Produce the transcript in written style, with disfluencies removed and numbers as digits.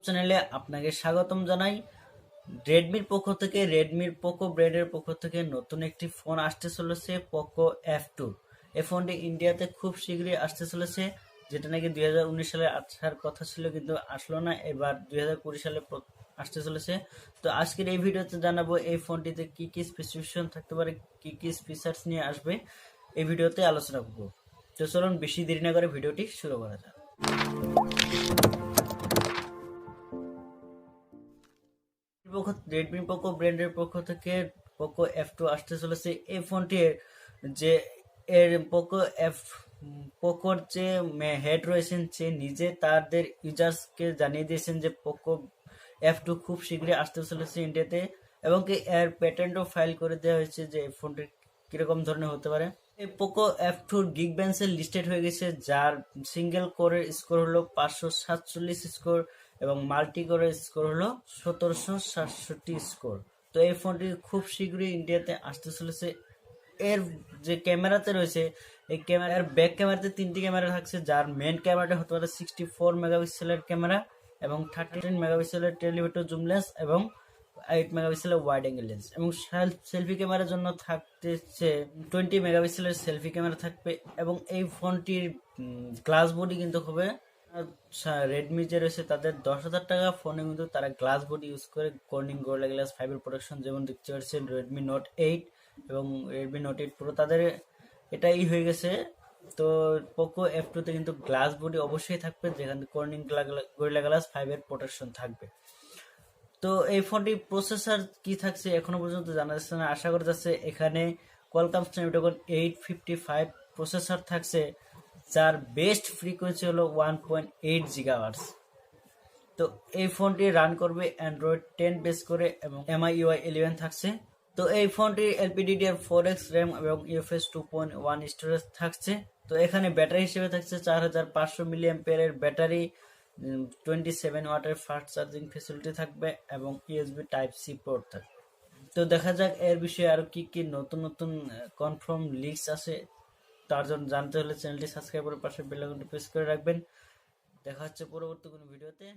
চ্যানেলে আপনাকে স্বাগতম জানাই। রেডমির পক্ষ থেকে রেডমির পোকো ব্র্যান্ডের পক্ষ থেকে নতুন একটি ফোন আসতে চলেছে, পোকো F2। এই ফোনটি ইন্ডিয়াতে খুব শীঘ্রই আসতে চলেছে, যেটা নাকি 2019 সালে আসার কথা ছিল কিন্তু আসলো না, এবার 2020 সালে আসতে চলেছে। তো আজকের এই ভিডিওতে জানাবো এই ফোনটিতে কি কি স্পেসিফিকেশন থাকতে পারে, কি কি ফিচার্স নিয়ে আসবে, এই ভিডিওতে আলোচনা করবো। তো চলুন বেশি দেরি না করে ভিডিওটি শুরু করা যাক। রেডমি পোকো ব্র্যান্ডের পক্ষ থেকে পোকো F2 আসতে চলেছে। এই ফোনটির যে পোকো পোকোর যে হেড রয়েছেন, সে নিজে তাদের ইউজার্সকে জানিয়ে দিয়েছেন যে পোকো F2 খুব শীঘ্রই আসতে চলেছে ইন্ডিয়াতে, এবং কি এর প্যাটেন্টও ফাইল করে দেওয়া হয়েছে যে এই ফোনটি কিরকম ধরনের হতে পারে। এই পোকো F2 গিগবেন্সে লিস্টেড হয়ে গেছে, যার সিঙ্গেল কোরের স্কোর হলো 547 স্কোর এবং মাল্টি কোরের স্কোর হলো 1767 স্কোর। তো এই ফোনটি খুব শীঘ্রই ইন্ডিয়াতে আসতে চলেছে। এর যে ক্যামেরাতে রয়েছে, এই ক্যামেরার ব্যাক ক্যামেরাতে 3টি ক্যামেরা থাকছে, যার মেন ক্যামেরাটা হতে পারে 64 মেগাপিক্সেলের ক্যামেরা এবং 13 মেগাপিক্সেলের টেলিফটো জুম লেন্স এবং 8 মেগাপিক্সেলের ওয়াইড অ্যাঙ্গেল লেন্স, এবং সেলফি ক্যামেরার জন্য থাকতেছে 20 মেগাপিক্সেলের সেলফি ক্যামেরা থাকবে। এবং এই ফোনটির গ্লাস বডি কিন্তু হবে, রেডমি যে রয়েছে তাদের 10,000 টাকা ফোনে কিন্তু তারা গ্লাস বডি ইউজ করে কর্নিং গোরিলা গ্লাস 5 এর প্রোটেকশন, যেমন দেখতে পাচ্ছেন রেডমি নোট 8 এবং রেডমি নোট 8 প্রো তাদের এটাই হয়ে গেছে। তো পোকো F2 তে কিন্তু গ্লাস বডি অবশ্যই থাকবে, যেখানে কর্নিং গোরিলা গ্লাস 5 এর প্রোটেকশন থাকবে। তো এই ফোনটি প্রসেসর কি থাকছে এখনো পর্যন্ত জানা যাচ্ছে না। আশা করা যাচ্ছে এখানে কোয়ালকম স্ন্যাপড্রাগন 855 প্রসেসর থাকছে, যার বেস্ট ফ্রিকোয়েন্সি হলো 1.8 GHz। তো এই ফোনটি রান করবে অ্যান্ড্রয়েড 10 বেস করে এবং MIUI 11 থাকছে। তো এই ফোনটির LPDDR4X র্যাম এবং UFS 2.1 স্টোরেজ থাকছে। তো এখানে ব্যাটারি হিসেবে থাকছে 4500 মিলি অ্যাম্পিয়ারের ব্যাটারি, 27 ওয়াটের ফাস্ট চার্জিং ফেসিলিটি থাকবে এবং USB Type-C পোর্ট থাকবে। তো দেখা যাক এর বিষয়ে আরো কি কি নতুন নতুন কনফার্ম লিস্ট আছে। তার জন্য জানতে হলে চ্যানেলটি সাবস্ক্রাইব করে পাশে বেল আইকনটি প্রেস করে রাখবেন। দেখা হচ্ছে পরবর্তী কোনো ভিডিওতে।